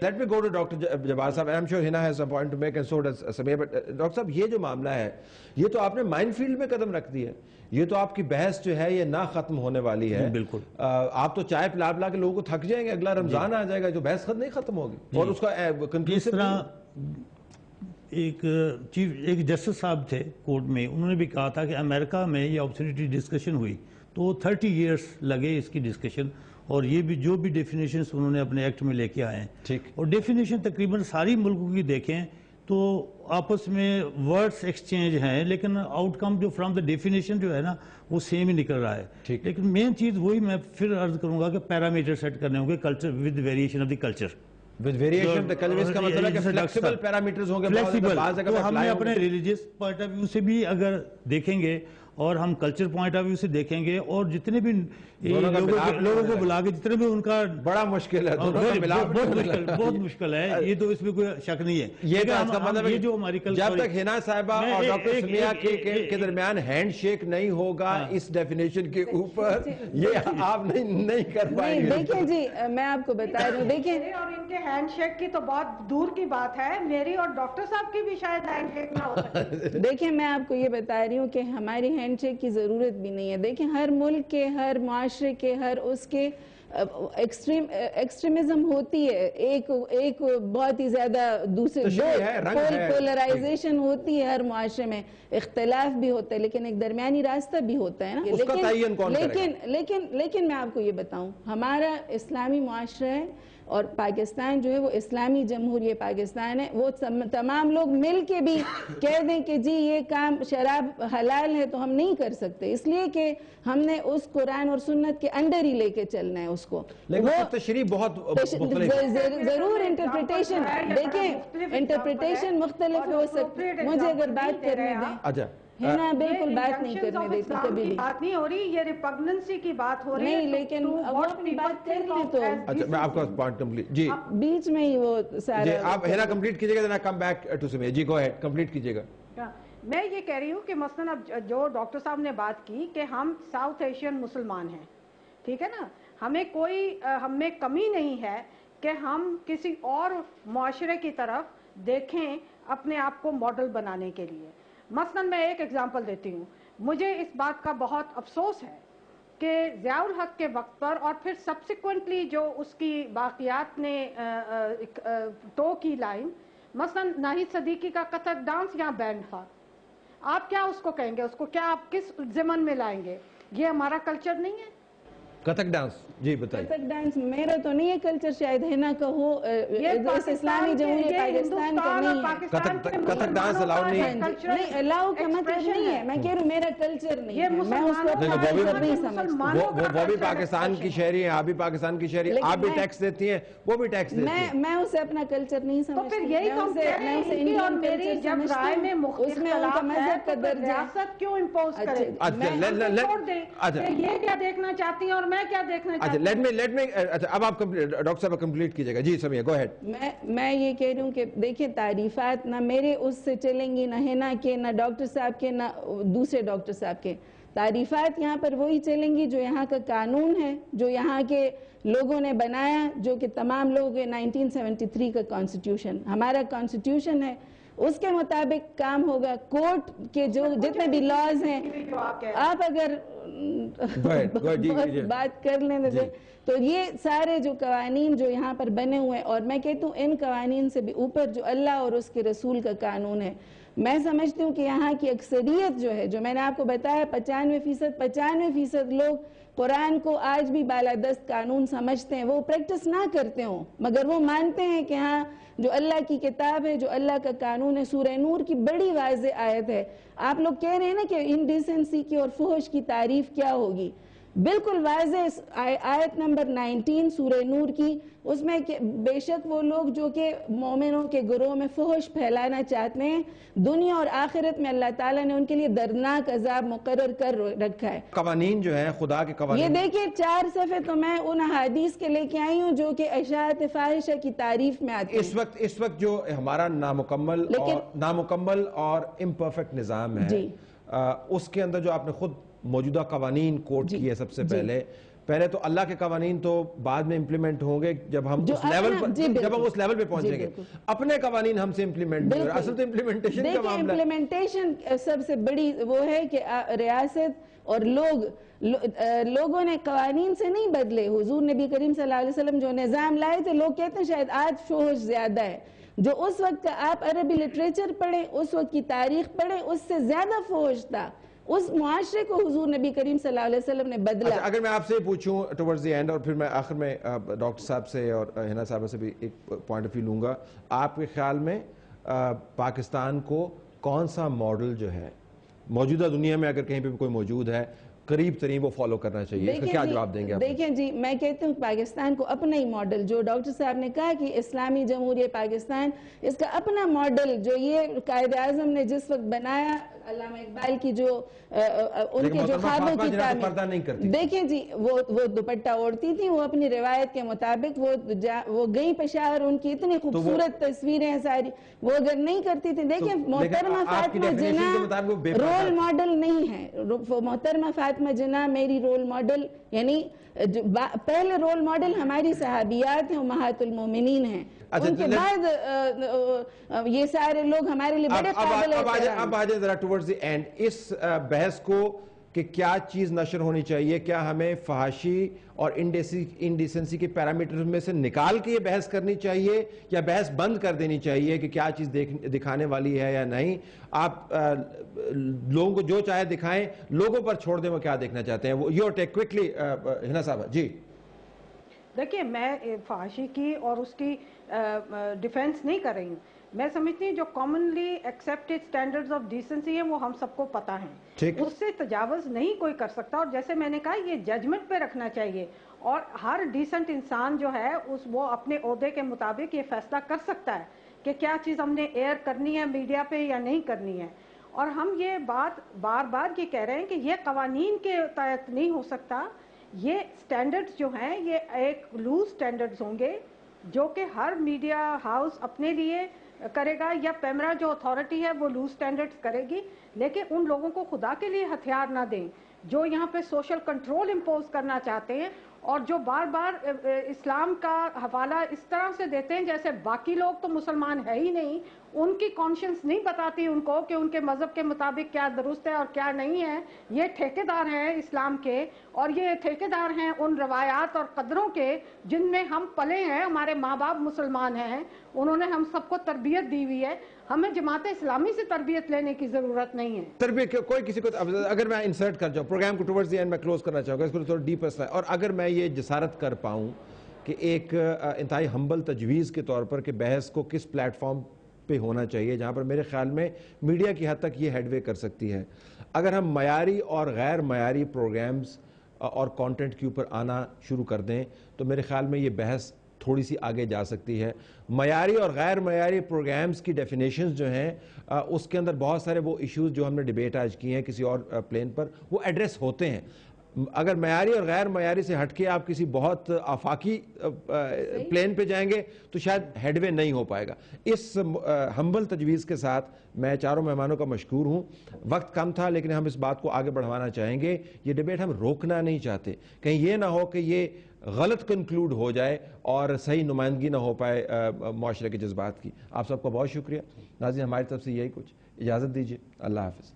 Let me go to Dr. Jabbar صاحب. I'm sure Hina has a point to make and so does Samir. But doctor صاحب یہ جو معاملہ ہے یہ تو آپ نے مائن فیلڈ میں قدم رکھ دی ہے. یہ تو آپ کی بحث جو ہے یہ نہ ختم ہونے والی ہے. بالکل آپ تو چائے پلا پلا کے لوگوں کو تھک جائیں گے, اگلا رمضان آ جائے گا جو بحث نہیں ختم ہوگی. اور اس کا اس طرح ایک جسٹس صاحب تھے کورٹ میں, انہوں نے بھی کہا تھا کہ امریکہ میں یہ آپرچونٹی ڈسکشن ہوئی تو 30 ایئرس لگے اس کی ڈسکشن, اور یہ بھی جو بھی ڈیفینیشنز انہوں نے اپنے ایکٹ میں لے کے آئے ہیں, اور ڈیفینیشن تقریباً ساری ملکوں کی دیکھیں تو آپس میں ورڈز ایکسچینج ہیں, لیکن آؤٹ کم جو فرام دا ڈیفینیشن جو ہے نا وہ سیم ہی نکل رہا ہے. لیکن مین چیز وہی میں پھر عرض کروں گا کہ پیرامیٹر سیٹ کرنے ہوں گے culture with variation of the culture. with variation of the culture اس کا مطلب ہے کہ flexible parameters ہوں گے. تو ہم نے اپنے ریلیجیس پوائنٹ آف ویو سے بھی اگر دیکھیں گے اور ہم کلچر پوائنٹ آف ویو سے دیکھیں گے, اور جتنے بھی لوگوں کو بلا کے جتنے بھی ان کا بڑا مشکل ہے, بہت مشکل ہے, یہ تو اس میں کوئی شک نہیں ہے. یہ جو ہماری جب تک ہنا صاحبہ اور ڈاکٹر سمیہ کے درمیان ہینڈ شیک نہیں ہوگا اس ڈیفینیشن کے اوپر, یہ آپ نہیں کر پائیں گے. دیکھیں جی میں آپ کو بتا رہی ہوں, دیکھیں اور ان کے ہینڈ شیک کی تو بہت دور کی بات ہے, میری اور ڈاکٹر صاحب کی بھی شاید ہینڈ شیک نہ ہو سکے. دیکھیں میں آپ کو یہ بتا رہی ہوں کہ ہماری ہینڈ شیک کی ضرورت بھی نہیں ہے. دیکھیں ہر ملک کے, ہر معاشرے کے, ہر اس کے ایکسٹریمزم ہوتی ہے, ایک بہت ہی زیادہ دوسرے پولرائزیشن ہوتی ہے, ہر معاشرے میں اختلاف بھی ہوتا ہے, لیکن ایک درمیانی راستہ بھی ہوتا ہے نا. لیکن میں آپ کو یہ بتاؤں, ہمارا اسلامی معاشرہ ہے اور پاکستان جو ہے وہ اسلامی جمہوریہ پاکستان ہے. وہ تمام لوگ مل کے بھی کہہ دیں کہ جی یہ کام شراب حلال ہے تو ہم نہیں کر سکتے, اس لیے کہ ہم نے اس قرآن اور سنت کے انڈر ہی لے کے چلنا ہے اس کو. تشریح بہت ضرور انٹرپریٹیشن, دیکھیں انٹرپریٹیشن مختلف ہو سکتی. مجھے اگر بات کرنے دیں, ہنا بالکل بات نہیں کرنے دیتی کبھی بھی. بات نہیں ہو رہی, یہ ریپگننسی کی بات ہو رہی ہے. نہیں لیکن وہ اپنی بات کر لیں تو. اچھا میں آپ کا پوائنٹ کمپلیٹ, جی بیچ میں ہی وہ سارا آپ ہنا کمپلیٹ کیجئے گا, then I come back to Samir. جی گو ہیڈ, کمپلیٹ کیجئے گا. میں یہ کہہ رہی ہوں کہ مثلا اب جو ڈاکٹر صاحب نے بات کی کہ ہم ساؤتھ ایشین مسلمان ہیں, ٹھیک ہے نا, ہم میں کمی نہیں ہے کہ ہم کسی اور معاشرے کی طرف دیکھیں اپنے آپ کو ماڈل بنانے کے لیے. مثلا میں ایک ایگزامپل دیتی ہوں. مجھے اس بات کا بہت افسوس ہے کہ ضیاء الحق کے وقت پر اور پھر سبسیکوینٹلی جو اس کی باقیات نے ٹو کی لائن, مثلا ناہید صدیقی کا کتھک ڈانس یہاں بینڈ تھا. آپ کیا اس کو کہیں گے, اس کو کیا آپ کس ضمن میں لائیں گے؟ یہ ہمارا کلچر نہیں ہے. کتھک ڈانس, جی بتائیے. کتھک ڈانس میرا تو نہیں ہے کلچر, شاید ہنا کا ہو, اس اسلامی جمہوریہ پاکستان کا نہیں ہے. کتھک ڈانس الاؤ نہیں ہے. نہیں الاؤ کا مطلب نہیں ہے, میں کہہ رہا ہوں میرا کلچر نہیں ہے, میں اس کو اپنا کلچر نہیں سمجھتی. وہ بھی پاکستان کی شہری ہیں, آپ بھی پاکستان کی شہری, آپ بھی ٹیکس دیتی ہیں, وہ بھی ٹیکس دیتی ہیں. میں اسے اپنا کلچر نہیں سمجھتی. تو پھر یہی تو میں اسے انڈین کلچر سمجھتی ہوں, اس میں ان کا مذہب کا درجہ. ریاست کیوں امپوز کرے, یہ کیا دیکھنا چاہتی ہیں اور میں کیا دیکھنا چاہتی ہوں. لیٹ میں اب آپ ڈاکٹر صاحب کمپلیٹ کیجئے گا. جی سمیہ گو ہیڈ. میں یہ کہہ رہی ہوں کہ دیکھیں تعریفات نہ میرے اس سے چلیں گی, نہ ہنا کے, نہ ڈاکٹر صاحب کے, نہ دوسرے ڈاکٹر صاحب کے. تعریفات یہاں پر وہی چلیں گی جو یہاں کا قانون ہے, جو یہاں کے لوگوں نے بنایا, جو کہ تمام لوگ 1973 کا کانسٹیٹیوشن ہمارا کانسٹیٹیوشن ہے, اس کے مطابق کام ہوگا. کورٹ کے جو جتنے بھی لاز ہیں, آپ اگر بات کر لیں تو یہ سارے جو قوانین جو یہاں پر بنے ہوئے, اور میں کہتا ہوں ان قوانین سے بھی اوپر جو اللہ اور اس کے رسول کا قانون ہے, میں سمجھتی ہوں کہ یہاں کی اکثریت جو ہے, جو میں نے آپ کو بتایا 95% لوگ قرآن کو آج بھی بالادست قانون سمجھتے ہیں. وہ پریکٹس نہ کرتے ہوں مگر وہ مانتے ہیں کہ ہاں جو اللہ کی کتاب ہے, جو اللہ کا قانون ہے. سورہ نور کی بڑی واضح آیت ہے. آپ لوگ کہہ رہے ہیں نا کہ انڈیسنسی کی اور فحش کی تعریف کیا ہوگی, بالکل واضح آیت نمبر 19 سورہ نور کی, اس میں کہ بے شک وہ لوگ جو کہ مومنوں کے گروہ میں فحش پھیلانا چاہتے ہیں, دنیا اور آخرت میں اللہ تعالیٰ نے ان کے لیے دردناک عذاب مقرر کر رکھا ہے. قوانین جو ہیں خدا کے قوانین, یہ دیکھیں 4 صفحے تو میں ان حدیث کے لے کے آئی ہوں جو کہ اشاعت فاحشہ کی تعریف میں آتی ہے. اس وقت جو ہمارا نامکمل اور امپرفیکٹ نظام ہے, اس کے اندر جو آپ نے خود موجودہ قوانین کوٹ کیے سب سے پہلے, پہلے تو اللہ کے قوانین تو بعد میں امپلیمنٹ ہوں گے جب ہم اس لیول پر جب ہم اس لیول پہ پہنچیں گے. اپنے قوانین ہم سے امپلیمنٹ نہیں ہو رہے. اصل تو امپلیمنٹیشن کا معاملہ ہے. امپلیمنٹیشن سب سے بڑی وہ ہے کہ ریاست اور لوگوں نے قوانین سے نہیں بدلے. حضور نبی کریم صلی اللہ علیہ وسلم جو نظام لائے تھے, لوگ کہتے ہیں شاید آج فحش زیادہ ہے. جو اس وقت کا آپ عربی لٹریچر پڑھیں, اس وقت کی تاریخ پڑھیں, اس سے زیادہ فحش تھا. اس معاشرے کو حضور نبی کریم صلی اللہ علیہ وسلم نے بدلا. اگر میں آپ سے پوچھوں ٹورڈز دی اینڈ, اور پھر میں آخر میں ڈاکٹر صاحب سے اور ہنا صاحبہ سے بھی ایک پوائنٹ آف ویو لوں گا, آپ کے خیال میں پاکستان کو کون سا ماڈل جو ہے موجودہ دنیا میں اگر کہیں پہ کوئی موجود ہے قریب ترین وہ فالو کرنا چاہیے, اس کا کیا جواب دیں گے آپ؟ دیکھیں جی, میں کہتی ہوں پاکستان کو اپنا ہی ماڈل, جو ڈاکٹر صاحب نے کہا کہ اسلامی جمہوریہ پاکستان, اس کا اپنا ماڈل جو یہ قائد اعظم نے جس وقت بنایا, علامہ اقبال کی جو ان کے جو خوابوں کی تعمیر, دیکھیں جی وہ دوپٹہ اوڑھتی تھی, وہ اپنی روایت کے مطابق وہ گئی پشاور, ان کی اتنی خوبصورت تصویریں ہیں ساری, وہ اگر نہیں کرتی تھی. دیکھیں محترمہ فاطمہ جناح رول ماڈل نہیں ہے. محترمہ فاطمہ جناح میری رول ماڈل, یعنی پہلے رول ماڈل ہماری صحابیات ہیں, امہات المومنین ہیں. ان کے بعد یہ سارے لوگ ہمارے لیے بڑے قابل احترام. اب آجائیں ذرا ٹورڈز دی اینڈ اس بحث کو کہ کیا چیز نشر ہونی چاہیے. کیا ہمیں فحاشی اور انڈیسنسی کے پیرامیٹر میں سے نکال کے یہ بحث کرنی چاہیے, یا بحث بند کر دینی چاہیے کہ کیا چیز دکھانے والی ہے یا نہیں؟ آپ لوگوں کو جو چاہے دکھائیں, لوگوں پر چھوڑ دیں وہ کیا دیکھنا چاہتے ہیں. یور ٹیک کوئکلی ہنا صاحبہ. جی دیکھیں, میں فحاشی کی اور اس کی ڈیفینس نہیں کر رہی ہوں. میں سمجھتی ہوں جو commonly accepted standards of decency ہیں وہ ہم سب کو پتہ ہیں, اس سے تجاوز نہیں کوئی کر سکتا. اور جیسے میں نے کہا یہ ججمنٹ پہ رکھنا چاہیے, اور ہر ڈیسنٹ انسان جو ہے وہ اپنے عہدے کے مطابق یہ فیصلہ کر سکتا ہے کہ کیا چیز ہم نے ایئر کرنی ہے میڈیا پہ یا نہیں کرنی ہے. اور ہم یہ بات بار بار یہ کہہ رہے ہیں کہ یہ قوانین کے تحت نہیں ہو سکتا. یہ سٹینڈرڈز جو ہیں یہ ایک لوز سٹینڈرڈز ہوں گے جو کہ ہر میڈیا ہاؤس اپنے لیے کرے گا, یا پیمرا جو اتھارٹی ہے وہ لوز سٹینڈرڈز کرے گی. لیکن ان لوگوں کو خدا کے لیے ہتھیار نہ دیں جو یہاں پہ سوشل کنٹرول امپوز کرنا چاہتے ہیں, اور جو بار بار اسلام کا حوالہ اس طرح سے دیتے ہیں جیسے باقی لوگ تو مسلمان ہے ہی نہیں, ان کی کانشنس نہیں بتاتی ان کو کہ ان کے مذہب کے مطابق کیا درست ہے اور کیا نہیں ہے. یہ ٹھیکیدار ہیں اسلام کے, اور یہ ٹھیکیدار ہیں ان روایات اور قدروں کے جن میں ہم پلے ہیں. ہمارے ماں باپ مسلمان ہیں, انہوں نے ہم سب کو تربیت دی ہوئی ہے. ہمیں جماعت اسلامی سے تربیت لینے کی ضرورت نہیں ہے. تربیت کوئی کسی کو, اگر میں انسرٹ کر جاؤں پروگرام کو ٹورڈز دی اینڈ میں کلوز کرنا چاہوں گا, اس کو تھوڑا ڈیپ ہے, اور اگر میں یہ جسارت کر پاؤں کہ ایک انتہائی ہمبل تجویز کے طور پر کہ بحث کو کس پلیٹ فارم پہ ہونا چاہیے جہاں پر میرے خیال میں میڈیا کی حد تک یہ ہیڈ وے کر سکتی ہے. اگر ہم معیاری اور غیر معیاری پروگرامز اور کانٹینٹ کے اوپر آنا شروع کر دیں تو میرے خیال میں یہ بحث تھوڑی سی آگے جا سکتی ہے. معیاری اور غیر معیاری پروگرامز کی ڈیفینیشنز جو ہیں اس کے اندر بہت سارے وہ ایشوز جو ہم نے ڈیبیٹ آج کی ہیں کسی اور پلین پر وہ ایڈریس ہوتے ہیں. اگر معیاری اور غیر معیاری سے ہٹ کے آپ کسی بہت آفاقی پلین پہ جائیں گے تو شاید ہیڈ وے نہیں ہو پائے گا. اس ہمبل تجویز کے ساتھ میں چاروں مہمانوں کا مشکور ہوں. وقت کم تھا لیکن ہم اس بات کو آگے بڑھوانا چاہیں گے. یہ ڈیبیٹ ہم روکنا نہیں چاہتے, کہیں یہ نہ ہو کہ یہ غلط کنکلوڈ ہو جائے اور صحیح نمائندگی نہ ہو پائے معاشرے کے جذبات کی. آپ سب کا بہت شکریہ. ناظرین ہماری طرف سے یہی کچھ, اجازت دیجیے. اللہ حافظ.